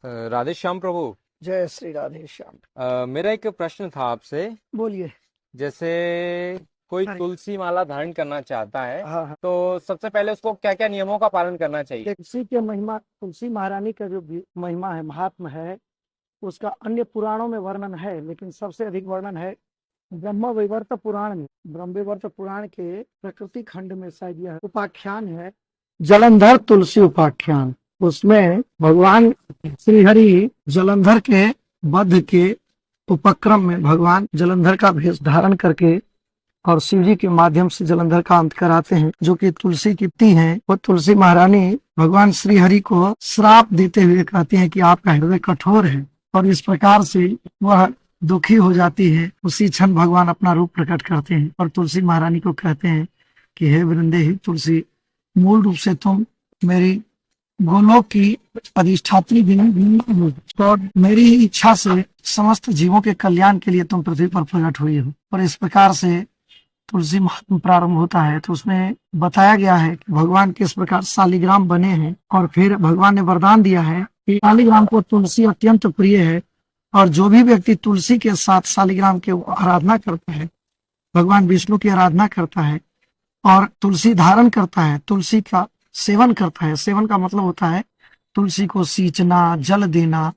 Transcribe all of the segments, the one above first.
राधे श्याम प्रभु। जय श्री राधे श्याम। मेरा एक प्रश्न था आपसे। बोलिए। जैसे कोई अरे, तुलसी माला धारण करना चाहता है हाँ हाँ। तो सबसे पहले उसको क्या क्या नियमों का पालन करना चाहिए? तुलसी के महिमा, तुलसी महारानी का जो महिमा है, महात्म है, उसका अन्य पुराणों में वर्णन है, लेकिन सबसे अधिक वर्णन है ब्रह्म वैवर्त पुराण में। ब्रह्म वैवर्त पुराण के प्रकृति खंड में शायद यह उपाख्यान है, जलंधर तुलसी उपाख्यान। उसमें भगवान श्रीहरि जलंधर के वध के उपक्रम में भगवान जलंधर का भेष धारण करके और शिव जी के माध्यम से जलंधर का अंत कराते हैं, जो कि तुलसी की पत्नी है। वो तुलसी महारानी भगवान श्री हरि को श्राप देते हुए कहती हैं कि आपका हृदय कठोर है, और इस प्रकार से वह दुखी हो जाती है। उसी क्षण भगवान अपना रूप प्रकट करते हैं और तुलसी महारानी को कहते हैं कि हे वृंदेही तुलसी, मूल रूप से तुम मेरी गोलोक की अधिष्ठात्री भी, और मेरी ही इच्छा से समस्त जीवों के कल्याण के लिए तुम पृथ्वी पर प्रकट हुई हो। और इस प्रकार से तुलसी महात्म प्रारंभ होता है। तो उसमें बताया गया है कि भगवान किस प्रकार शालिग्राम बने हैं, और फिर भगवान ने वरदान दिया है कि शालिग्राम को तुलसी अत्यंत प्रिय है, और जो भी व्यक्ति तुलसी के साथ शालिग्राम की आराधना करता है, भगवान विष्णु की आराधना करता है और तुलसी धारण करता है, तुलसी का सेवन करता है। सेवन का मतलब होता है तुलसी को सींचना, जल देना,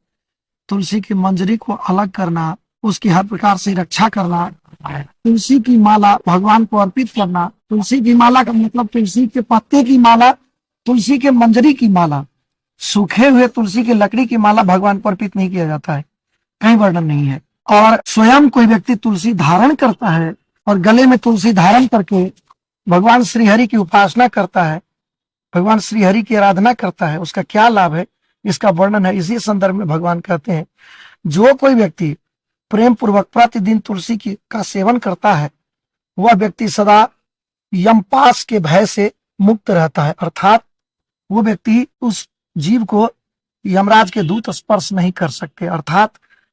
तुलसी की मंजरी को अलग करना, उसकी हर प्रकार से रक्षा करना, तुलसी की माला भगवान को अर्पित करना। तुलसी की माला का मतलब तुलसी के पत्ते की माला, तुलसी के मंजरी की माला, सूखे हुए तुलसी की लकड़ी की माला भगवान को अर्पित नहीं किया जाता है, कहीं वर्णन नहीं है। और स्वयं कोई व्यक्ति तुलसी धारण करता है और गले में तुलसी धारण करके भगवान श्रीहरि की उपासना करता है, भगवान श्रीहरि की आराधना करता है, उसका क्या लाभ है, इसका वर्णन है। इसी संदर्भ में भगवान कहते हैं, जो कोई व्यक्ति प्रेम पूर्वक प्रतिदिन तुलसी की का सेवन करता है, वह व्यक्ति सदा यमपाश के भय से मुक्त रहता है। अर्थात वो व्यक्ति उस जीव को यमराज के दूत स्पर्श नहीं कर सकते, अर्थात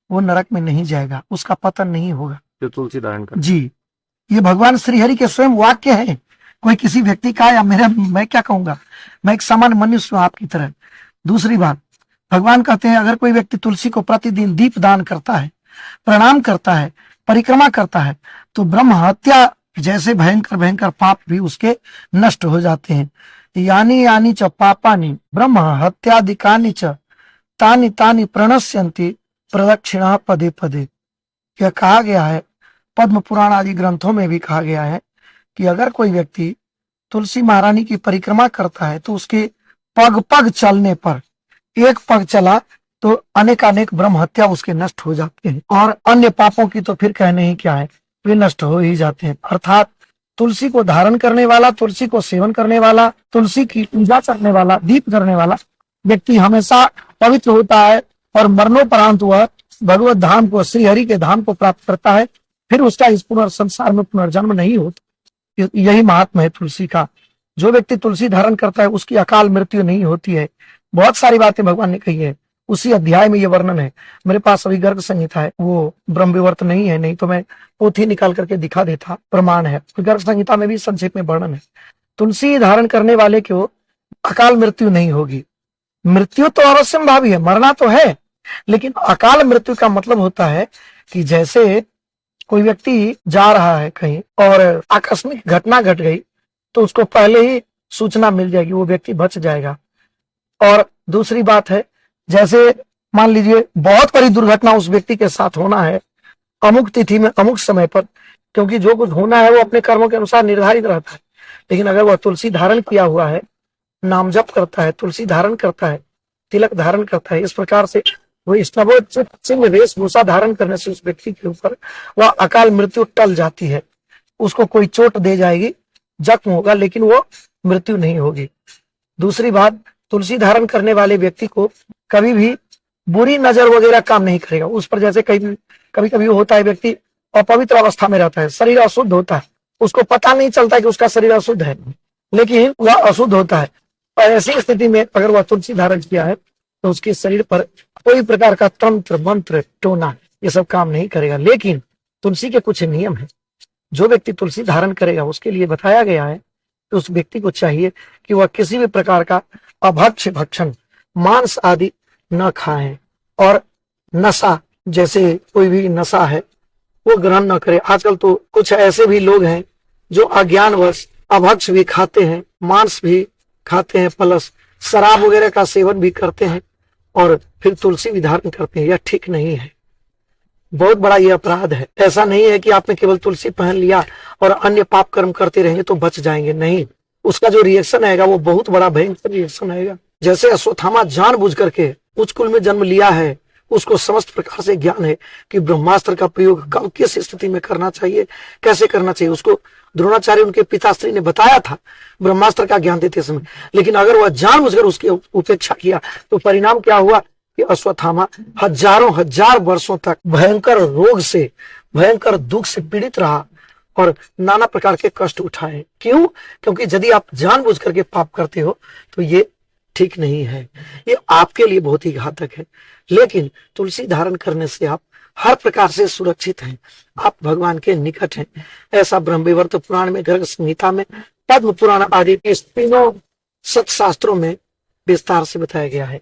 वो नरक में नहीं जाएगा, उसका पतन नहीं होगा जो तुलसी धारण कर। जी, ये भगवान श्रीहरि के स्वयं वाक्य है, कोई किसी व्यक्ति का या मैं क्या कहूंगा, मैं एक सामान्य मनुष्य हूं आपकी तरह। दूसरी बात, भगवान कहते हैं अगर कोई व्यक्ति तुलसी को प्रतिदिन दीप दान करता है, प्रणाम करता है, परिक्रमा करता है, तो ब्रह्म हत्या जैसे भयंकर भयंकर पाप भी उसके नष्ट हो जाते हैं। यानी यानी च पापानि ब्रह्म हत्यादिकानि च तानि तानि प्रणश्यन्ति प्रदक्षिणा पदे पदे। यह कहा गया है, पद्म पुराण आदि ग्रंथों में भी कहा गया है कि अगर कोई व्यक्ति तुलसी महारानी की परिक्रमा करता है तो उसके पग पग चलने पर, एक पग चला तो अनेक ब्रह्म हत्या उसके नष्ट हो जाते हैं, और अन्य पापों की तो फिर कहने ही क्या है, वे नष्ट हो ही जाते हैं। अर्थात तुलसी को धारण करने वाला, तुलसी को सेवन करने वाला, तुलसी की पूजा करने वाला, दीप करने वाला व्यक्ति हमेशा पवित्र होता है, और मरणोपरांत वह भगवत धाम को, श्री हरि के धाम को प्राप्त करता है। फिर उसका इस पुनर्संसार में पुनर्जन्म नहीं होता। यही महात्मा है तुलसी का। जो व्यक्ति तुलसी धारण करता है उसकी अकाल मृत्यु नहीं होती है। बहुत सारी बातें भगवान ने कही है, उसी अध्याय में ये वर्णन है। मेरे पास अभी गर्ग संहिता है, वो ब्रह्म विवर्त नहीं है, नहीं तो मैं पोथी निकाल करके दिखा देता, प्रमाण है। गर्ग संहिता में भी संक्षेप में वर्णन है। तुलसी धारण करने वाले को अकाल मृत्यु नहीं होगी। मृत्यु तो अवश्यंभावी है, मरना तो है, लेकिन अकाल मृत्यु का मतलब होता है कि जैसे कोई व्यक्ति जा रहा है कहीं और आकस्मिक घटना घट गई तो उसको पहले ही सूचना मिल जाएगी, वो व्यक्ति बच जाएगा। और दूसरी बात है, जैसे मान लीजिए बहुत बड़ी दुर्घटना उस व्यक्ति के साथ होना है अमुक तिथि में, अमुक समय पर, क्योंकि जो कुछ होना है वो अपने कर्मों के अनुसार निर्धारित रहता है। लेकिन अगर वह तुलसी धारण किया हुआ है, नाम जप करता है, तुलसी धारण करता है, तिलक धारण करता है, इस प्रकार से वो स्नबोचिन्ह वेशभूषा धारण करने से उस व्यक्ति के ऊपर वह अकाल मृत्यु टल जाती है। उसको कोई चोट दे जाएगी, जख्म होगा, लेकिन वो मृत्यु नहीं होगी। दूसरी बात, तुलसी धारण करने वाले व्यक्ति को कभी भी बुरी नजर वगैरह काम नहीं करेगा उस पर। जैसे कभी कभी होता है, व्यक्ति अपवित्र अवस्था में रहता है, शरीर अशुद्ध होता है, उसको पता नहीं चलता कि उसका शरीर अशुद्ध है, लेकिन वह अशुद्ध होता है। और ऐसी स्थिति में अगर वह तुलसी धारण किया है तो उसके शरीर पर कोई प्रकार का तंत्र मंत्र टोना ये सब काम नहीं करेगा। लेकिन तुलसी के कुछ नियम है। जो व्यक्ति तुलसी धारण करेगा उसके लिए बताया गया है कि उस व्यक्ति को चाहिए कि वह किसी भी प्रकार का अभक्ष्य भक्षण, मांस आदि न खाएं और नशा, जैसे कोई भी नशा है वो ग्रहण न करें। आजकल तो कुछ ऐसे भी लोग हैं जो अज्ञानवश अभक्ष भी खाते हैं, मांस भी खाते हैं, प्लस शराब वगैरह का सेवन भी करते हैं और फिर तुलसी भी धारण करते हैं। यह ठीक नहीं है, बहुत बड़ा यह अपराध है। ऐसा नहीं है कि आपने केवल तुलसी पहन लिया और अन्य पाप कर्म करते रहेंगे तो बच जाएंगे, नहीं। उसका जो रिएक्शन आएगा वो बहुत बड़ा भयंकर रिएक्शन आएगा। जैसे अश्वत्थामा जानबूझ करके उच्च कुल में जन्म लिया है, उसको समस्त प्रकार से ज्ञान है कि ब्रह्मास्त्र का प्रयोग कब किस स्थिति में करना चाहिए, कैसे करना चाहिए। उसको द्रोणाचार्य उनके पिताश्री ने बताया था ब्रह्मास्त्र का ज्ञान देते समय, लेकिन अगर वह जानबूझकर उसकी उपेक्षा किया तो परिणाम क्या हुआ कि अश्वत्थामा हजारों हजार वर्षों तक भयंकर रोग से, भयंकर दुख से पीड़ित रहा और नाना प्रकार के कष्ट उठाए। क्यों? क्योंकि यदि आप जानबूझ करके पाप करते हो तो ये ठीक नहीं है, ये आपके लिए बहुत ही घातक है। लेकिन तुलसी धारण करने से आप हर प्रकार से सुरक्षित हैं, आप भगवान के निकट हैं। ऐसा ब्रह्मवैवर्त पुराण में, गर्ग संहिता में, पद्म पुराण आदि के तीनों सत शास्त्रों में विस्तार से बताया गया है।